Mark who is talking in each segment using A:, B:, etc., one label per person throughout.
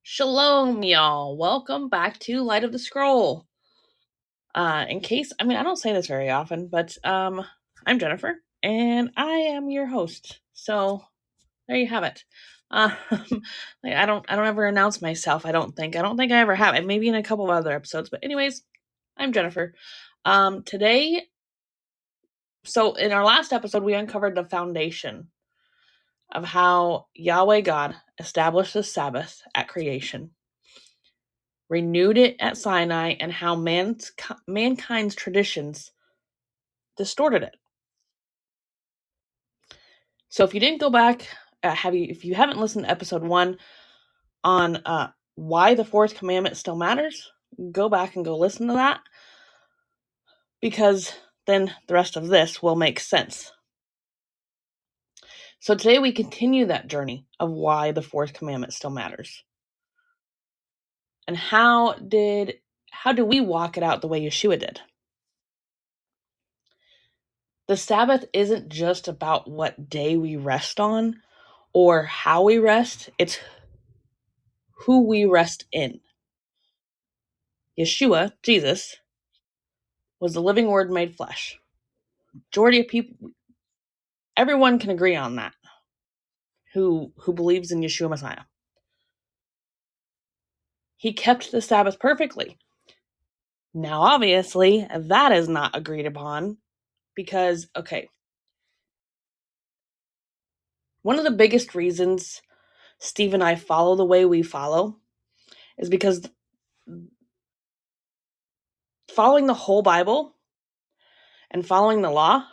A: Shalom, y'all. Welcome back to Light of the Scroll. I don't say this very often, but I'm Jennifer, and I am your host. So there you have it. I don't ever announce myself. I don't think I ever have. And maybe in a couple of other episodes, but anyways, I'm Jennifer. Today, so in our last episode, we uncovered the foundation of how Yahweh God established the Sabbath at creation, renewed it at Sinai, and how mankind's traditions distorted it. So if you didn't go back, if you haven't listened to episode 1 on why the fourth commandment still matters, go back and go listen to that, because then the rest of this will make sense. So today we continue that journey of why the fourth commandment still matters. And how do we walk it out the way Yeshua did? The Sabbath isn't just about what day we rest on or how we rest. It's who we rest in. Yeshua, Jesus, was the living word made flesh. Majority of people, everyone can agree on that, who believes in Yeshua Messiah. He kept the Sabbath perfectly. Now, obviously, that is not agreed upon because, one of the biggest reasons Steve and I follow the way we follow is because following the whole Bible and following the law,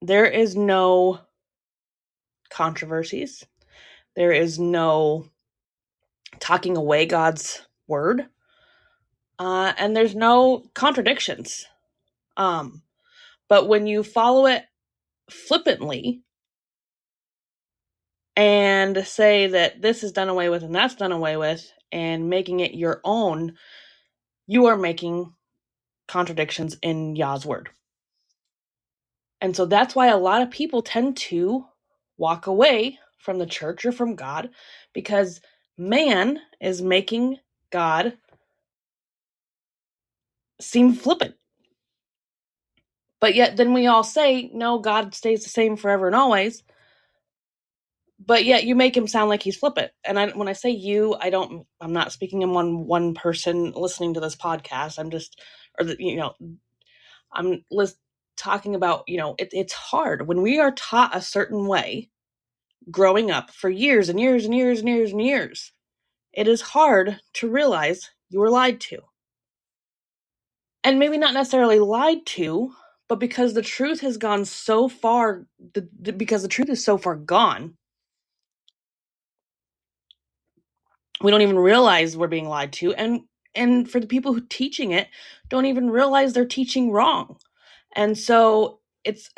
A: there is no controversies. There is no talking away God's word. And there's no contradictions. But when you follow it flippantly and say that this is done away with and that's done away with and making it your own, you are making contradictions in Yah's word. And so that's why a lot of people tend to walk away from the church or from God, because man is making God seem flippant. But yet then we all say, no, God stays the same forever and always. But yet you make him sound like he's flippant. And when I say you, I'm not speaking in one person listening to this podcast. I'm talking about, it's hard when we are taught a certain way growing up for years and years and years and years and years. It is hard to realize you were lied to. And maybe not necessarily lied to, but because the truth has gone so far, because the truth is so far gone, we don't even realize we're being lied to. And for the people who teaching it, don't even realize they're teaching wrong. And so it's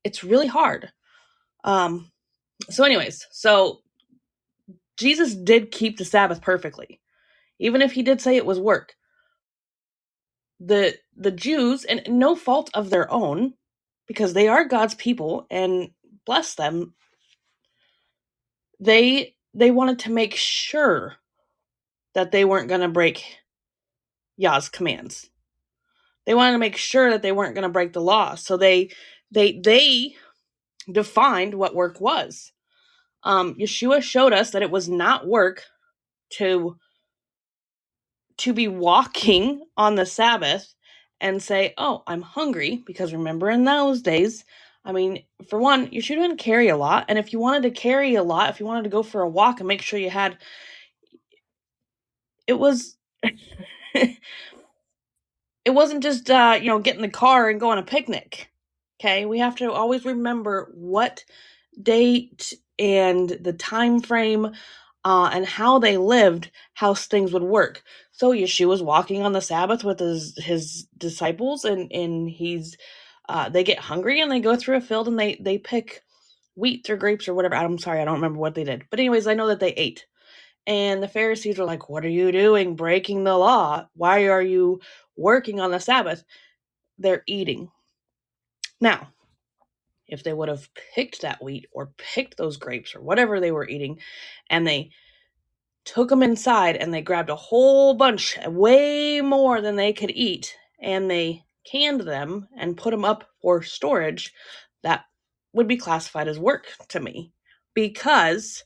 A: it's really hard. So anyways, Jesus did keep the Sabbath perfectly, even if he did say it was work. The Jews, and no fault of their own, because they are God's people, and bless them, they wanted to make sure that they weren't going to break Yah's commands. They wanted to make sure that they weren't going to break the law. So they defined what work was. Yeshua showed us that it was not work to be walking on the Sabbath and say, oh, I'm hungry, because remember in those days, for one, you shouldn't carry a lot. And if you wanted to carry a lot, if you wanted to go for a walk and make sure you had, it was, it wasn't just, get in the car and go on a picnic. Okay. We have to always remember what date and the time frame and how they lived, how things would work. So Yeshua was walking on the Sabbath with his disciples, and they get hungry and they go through a field and they pick wheat or grapes or whatever. I'm sorry, I don't remember what they did. But anyways, I know that they ate. And the Pharisees were like, what are you doing? Breaking the law. Why are you working on the Sabbath? They're eating. Now, if they would have picked that wheat or picked those grapes or whatever they were eating, and they took them inside and they grabbed a whole bunch, way more than they could eat, and they canned them and put them up for storage, that would be classified as work to me, because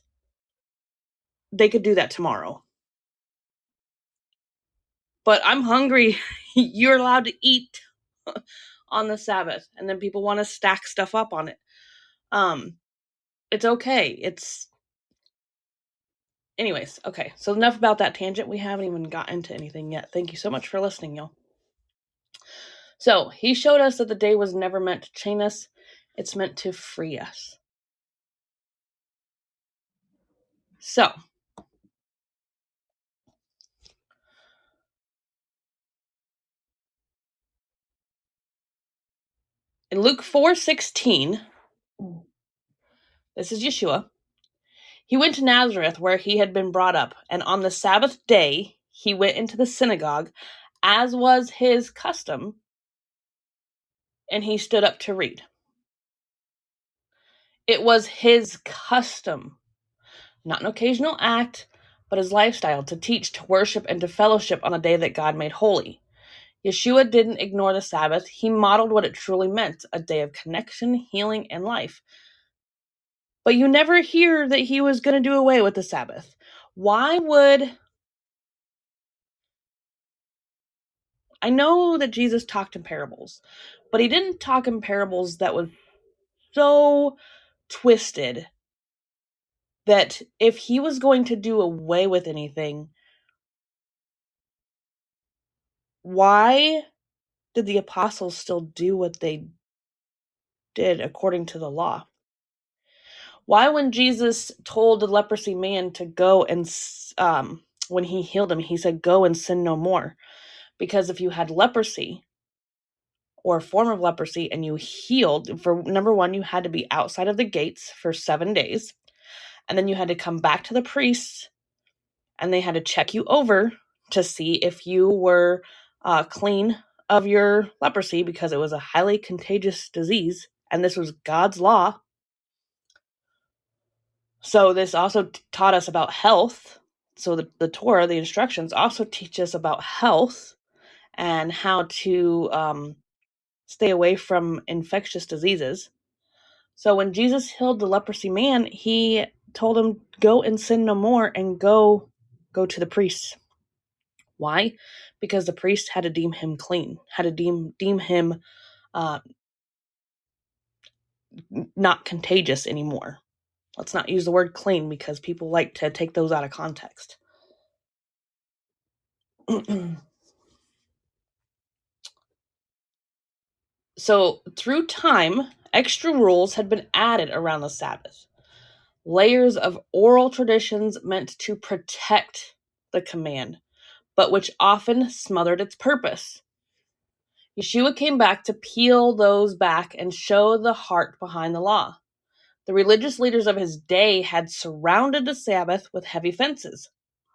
A: they could do that tomorrow. But I'm hungry. You're allowed to eat on the Sabbath, and then people want to stack stuff up on it. It's okay. Anyways, okay. So enough about that tangent. We haven't even got into anything yet. Thank you so much for listening, y'all. So he showed us that the day was never meant to chain us. It's meant to free us. So in Luke 4:16, this is Yeshua. He went to Nazareth, where he had been brought up, and on the Sabbath day he went into the synagogue, as was his custom, and he stood up to read. It was his custom, not an occasional act, but his lifestyle, to teach, to worship, and to fellowship on a day that God made holy. Yeshua didn't ignore the Sabbath. He modeled what it truly meant, a day of connection, healing, and life. But you never hear that he was going to do away with the Sabbath. Why would... I know that Jesus talked in parables, but he didn't talk in parables that was so twisted that if he was going to do away with anything, why did the apostles still do what they did according to the law? Why, when Jesus told the leprosy man to go and, when he healed him, he said, go and sin no more? Because if you had leprosy or a form of leprosy and you healed, for number one, you had to be outside of the gates for 7 days. And then you had to come back to the priests and they had to check you over to see if you were clean of your leprosy, because it was a highly contagious disease. And this was God's law. So this also taught us about health. So the Torah, the instructions, also teach us about health and how to stay away from infectious diseases. So when Jesus healed the leprosy man, he told him, go and sin no more, and go to the priests. Why? Because the priest had to deem him clean, had to deem him not contagious anymore. Let's not use the word clean, because people like to take those out of context. So through time, extra rules had been added around the Sabbath. Layers of oral traditions meant to protect the command, but which often smothered its purpose. Yeshua came back to peel those back and show the heart behind the law. The religious leaders of his day had surrounded the Sabbath with heavy fences,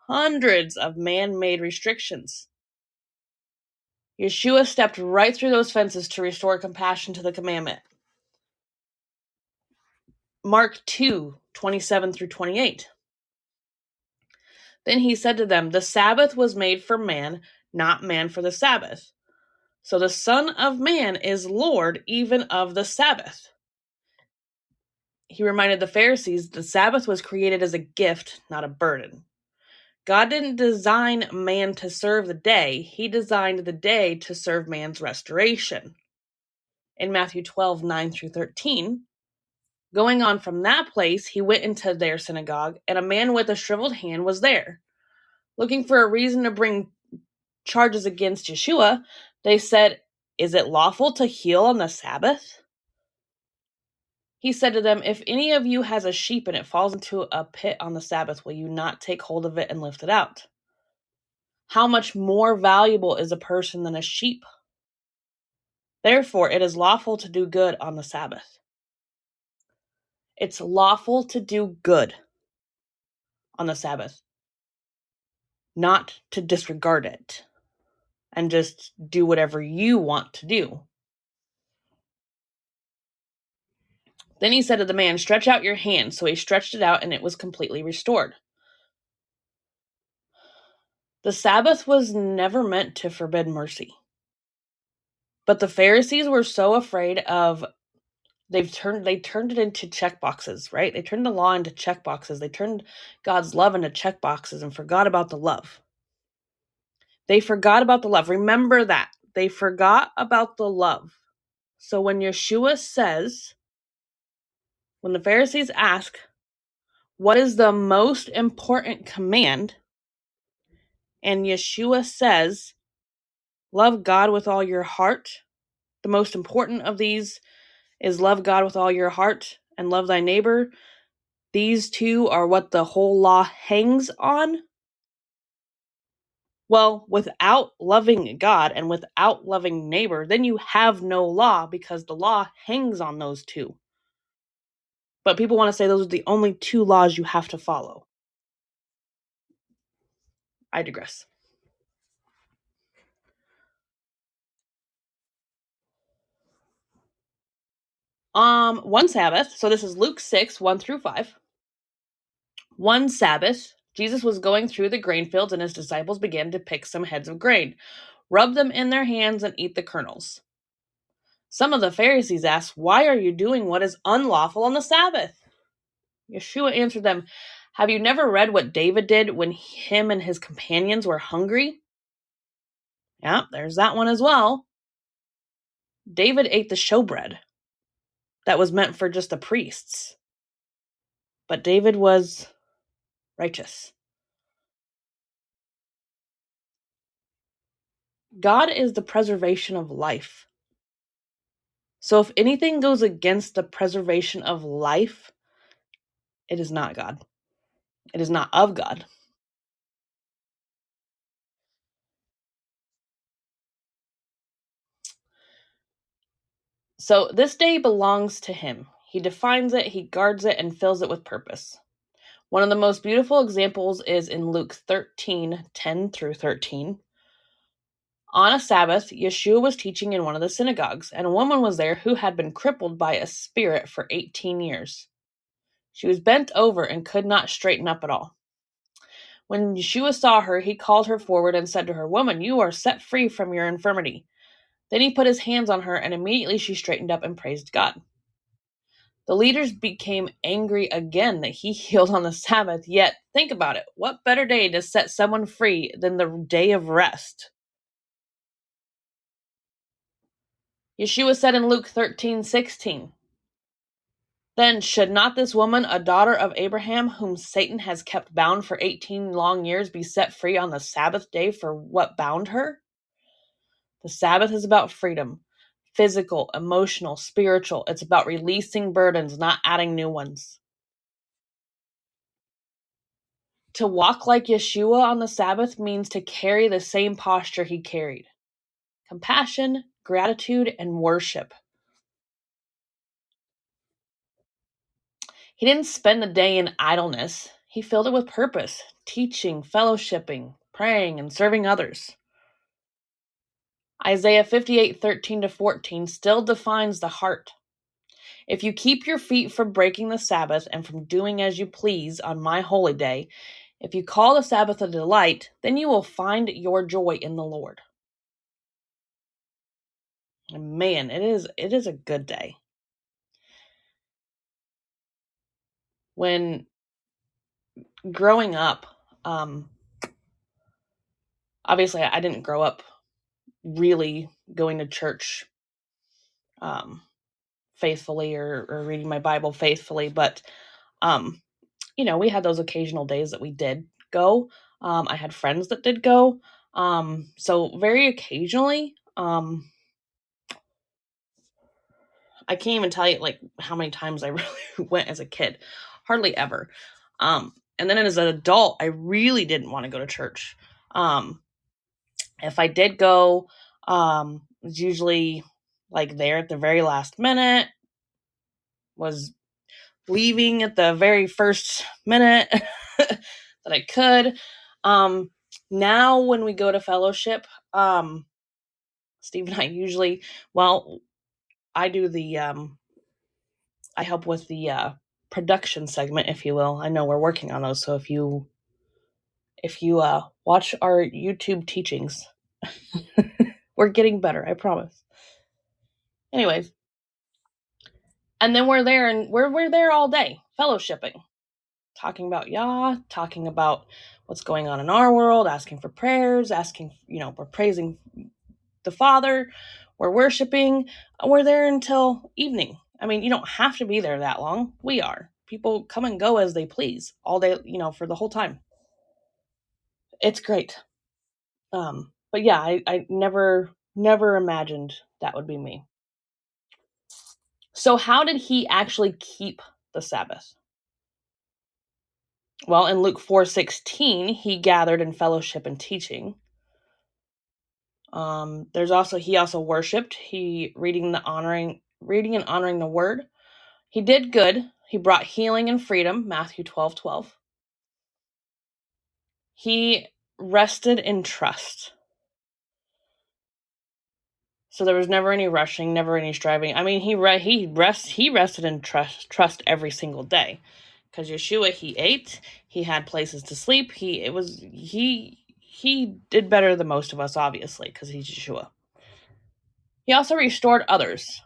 A: hundreds of man-made restrictions. Yeshua stepped right through those fences to restore compassion to the commandment. Mark 2:27 through 28. Then he said to them, the Sabbath was made for man, not man for the Sabbath. So the Son of Man is Lord even of the Sabbath. He reminded the Pharisees the Sabbath was created as a gift, not a burden. God didn't design man to serve the day. He designed the day to serve man's restoration. In Matthew 12:9 through 13, going on from that place, he went into their synagogue, and a man with a shriveled hand was there. Looking for a reason to bring charges against Yeshua, they said, is it lawful to heal on the Sabbath? He said to them, if any of you has a sheep and it falls into a pit on the Sabbath, will you not take hold of it and lift it out? How much more valuable is a person than a sheep? Therefore, it is lawful to do good on the Sabbath. It's lawful to do good on the Sabbath, not to disregard it and just do whatever you want to do. Then he said to the man, "Stretch out your hand." So he stretched it out, and it was completely restored. The Sabbath was never meant to forbid mercy. But the Pharisees were so afraid of they turned it into check boxes, right? They turned the law into check boxes. They turned God's love into check boxes and forgot about the love. They forgot about the love. Remember that. They forgot about the love. So when Yeshua says, when the Pharisees ask, what is the most important command? And Yeshua says, love God with all your heart. The most important of these is love God with all your heart and love thy neighbor. These two are what the whole law hangs on. Well, without loving God and without loving neighbor, then you have no law because the law hangs on those two. But people want to say those are the only two laws you have to follow. I digress. One Sabbath, so this is Luke 6, 1 through 5. One Sabbath, Jesus was going through the grain fields, and his disciples began to pick some heads of grain, rub them in their hands, and eat the kernels. Some of the Pharisees asked, "Why are you doing what is unlawful on the Sabbath?" Yeshua answered them, "Have you never read what David did when him and his companions were hungry?" Yeah, there's that one as well. David ate the showbread that was meant for just the priests. But David was righteous. God is the preservation of life. So if anything goes against the preservation of life, it is not God. It is not of God. So this day belongs to him. He defines it, he guards it, and fills it with purpose. One of the most beautiful examples is in Luke 13, 10 through 13. On a Sabbath, Yeshua was teaching in one of the synagogues, and a woman was there who had been crippled by a spirit for 18 years. She was bent over and could not straighten up at all. When Yeshua saw her, he called her forward and said to her, "Woman, you are set free from your infirmity." Then he put his hands on her, and immediately she straightened up and praised God. The leaders became angry again that he healed on the Sabbath, yet think about it. What better day to set someone free than the day of rest? Yeshua said in Luke 13:16, "Then should not this woman, a daughter of Abraham, whom Satan has kept bound for 18 long years, be set free on the Sabbath day for what bound her?" The Sabbath is about freedom. Physical, emotional, spiritual. It's about releasing burdens, not adding new ones. To walk like Yeshua on the Sabbath means to carry the same posture he carried. Compassion, gratitude, and worship. He didn't spend the day in idleness. He filled it with purpose, teaching, fellowshipping, praying, and serving others. Isaiah 58:13-14 still defines the heart. "If you keep your feet from breaking the Sabbath and from doing as you please on my holy day, if you call the Sabbath a delight, then you will find your joy in the Lord." And man, it is a good day. When growing up, obviously I didn't grow up really going to church faithfully or reading my Bible faithfully, but we had those occasional days that we did go. I had friends that did go. So very occasionally, I can't even tell you like how many times I really went as a kid. Hardly ever. And then as an adult, I really didn't want to go to church. If I did go, it was usually like there at the very last minute, was leaving at the very first minute that I could. Now when we go to fellowship, Steve and I usually, I do the I help with the production segment, if you will. I know we're working on those, so if you watch our YouTube teachings, we're getting better, I promise. Anyways, and then we're there, and we're there all day, fellowshipping, talking about Yah, talking about what's going on in our world, asking for prayers, we're praising the Father, we're worshiping, we're there until evening. I mean, you don't have to be there that long. We are. People come and go as they please all day, for the whole time. It's great. But yeah, I never imagined that would be me. So how did he actually keep the Sabbath? Well, in Luke 4:16, he gathered in fellowship and teaching. He also worshipped. He reading and honoring the word. He did good. He brought healing and freedom, Matthew 12:12. He rested in trust. So there was never any rushing, never any striving. I mean, he rested in trust every single day. Because Yeshua, he ate, he had places to sleep. He did better than most of us, obviously, because he's Yeshua. He also restored others,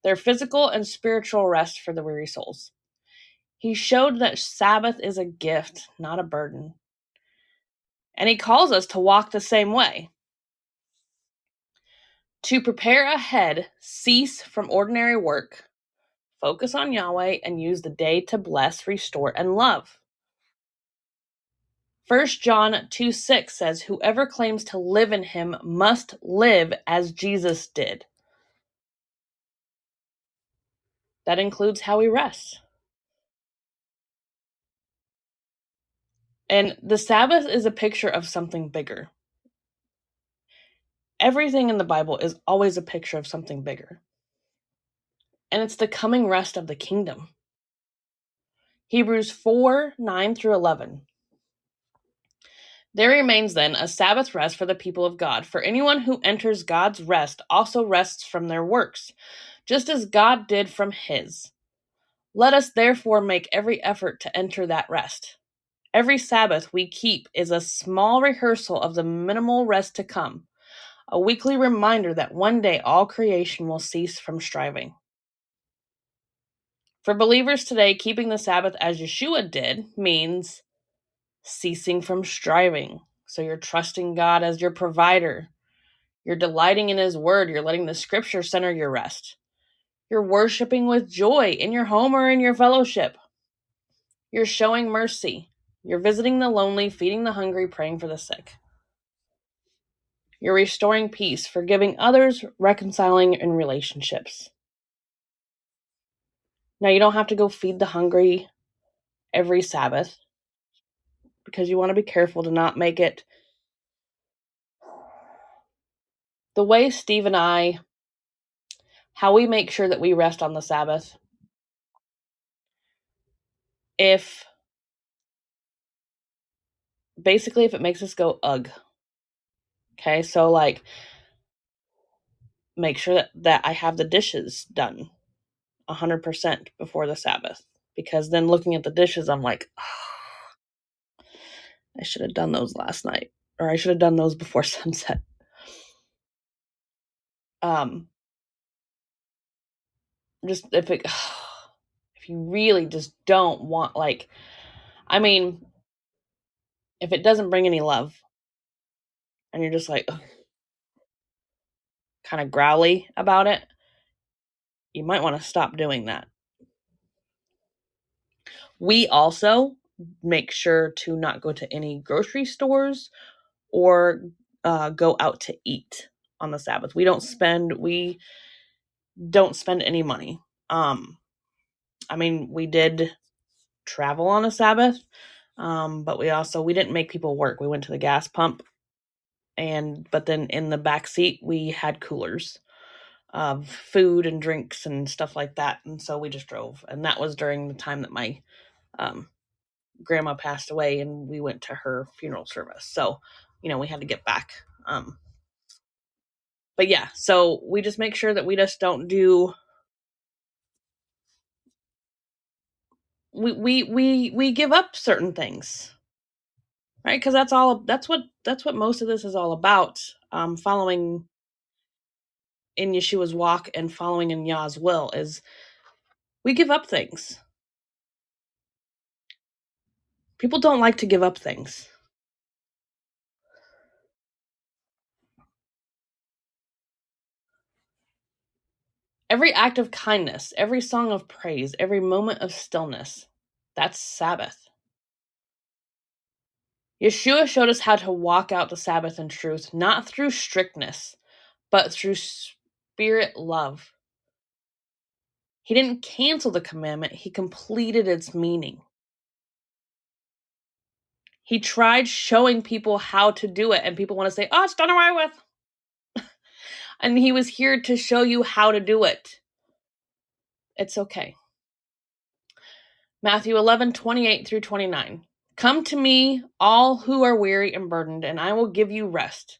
A: their physical and spiritual rest for the weary souls. He showed that Sabbath is a gift, not a burden. And he calls us to walk the same way. To prepare ahead, cease from ordinary work, focus on Yahweh, and use the day to bless, restore, and love. 1 John 2:6 says, whoever claims to live in him must live as Jesus did. That includes how we rest. And the Sabbath is a picture of something bigger. Everything in the Bible is always a picture of something bigger. And it's the coming rest of the kingdom. Hebrews 4:9-11. There remains then a Sabbath rest for the people of God. For anyone who enters God's rest also rests from their works, just as God did from his. Let us therefore make every effort to enter that rest. Every Sabbath we keep is a small rehearsal of the minimal rest to come, a weekly reminder that one day all creation will cease from striving. For believers today, keeping the Sabbath as Yeshua did means ceasing from striving. So you're trusting God as your provider. You're delighting in his word. You're letting the scripture center your rest. You're worshiping with joy in your home or in your fellowship. You're showing mercy. You're visiting the lonely, feeding the hungry, praying for the sick. You're restoring peace, forgiving others, reconciling in relationships. Now, you don't have to go feed the hungry every Sabbath because you want to be careful to not make it the way Steve and I, how we make sure that we rest on the Sabbath. If it makes us go, ugh. Okay, so make sure that I have the dishes done 100% before the Sabbath. Because then looking at the dishes, I'm like, oh, I should have done those last night. Or I should have done those before sunset. Just if you really just don't want, if it doesn't bring any love and you're just like kind of growly about it, you might want to stop doing that. We also make sure to not go to any grocery stores or go out to eat on the Sabbath. We don't spend any money. We did travel on a Sabbath, but we didn't make people work. We went to the gas pump, but then in the back seat we had coolers of food and drinks and stuff like that, and so we just drove. And that was during the time that my grandma passed away, and we went to her funeral service. So, we had to get back. But yeah, so we just make sure that we just don't do we give up certain things, right? Because that's what most of this is all about. Following in Yeshua's walk and following in Yah's will is we give up things. People don't like to give up things. Every act of kindness, every song of praise, every moment of stillness, that's Sabbath. Yeshua showed us how to walk out the Sabbath in truth, not through strictness, but through spirit love. He didn't cancel the commandment, he completed its meaning. He tried showing people how to do it, and people want to say, oh, it's done away with. And he was here to show you how to do it. It's okay. Matthew 11:28-29. Come to me, all who are weary and burdened, and I will give you rest.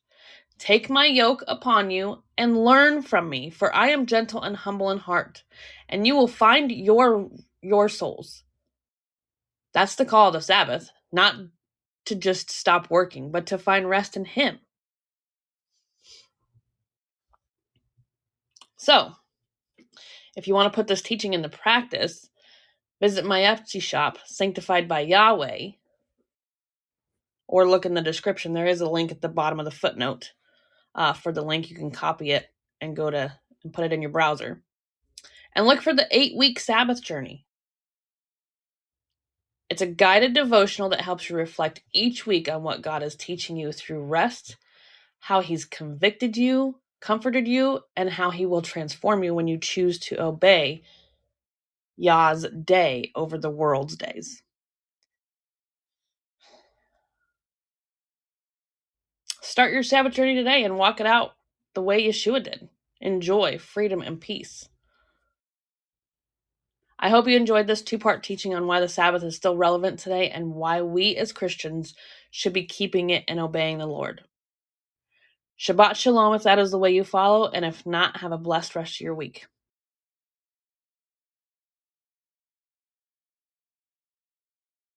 A: Take my yoke upon you and learn from me, for I am gentle and humble in heart, and you will find your souls. That's the call of the Sabbath, not to just stop working, but to find rest in him. So, if you want to put this teaching into practice, visit my Etsy shop, Sanctified by Yahweh, or look in the description. There is a link at the bottom of the footnote for the link. You can copy it and go to and put it in your browser. And look for the 8-week Sabbath Journey. It's a guided devotional that helps you reflect each week on what God is teaching you through rest, how he's convicted you, comforted you, and how he will transform you when you choose to obey Yah's day over the world's days. Start your Sabbath journey today and walk it out the way Yeshua did. Enjoy freedom and peace. I hope you enjoyed this 2-part teaching on why the Sabbath is still relevant today and why we as Christians should be keeping it and obeying the Lord. Shabbat Shalom if that is the way you follow, and if not, have a blessed rest of your week.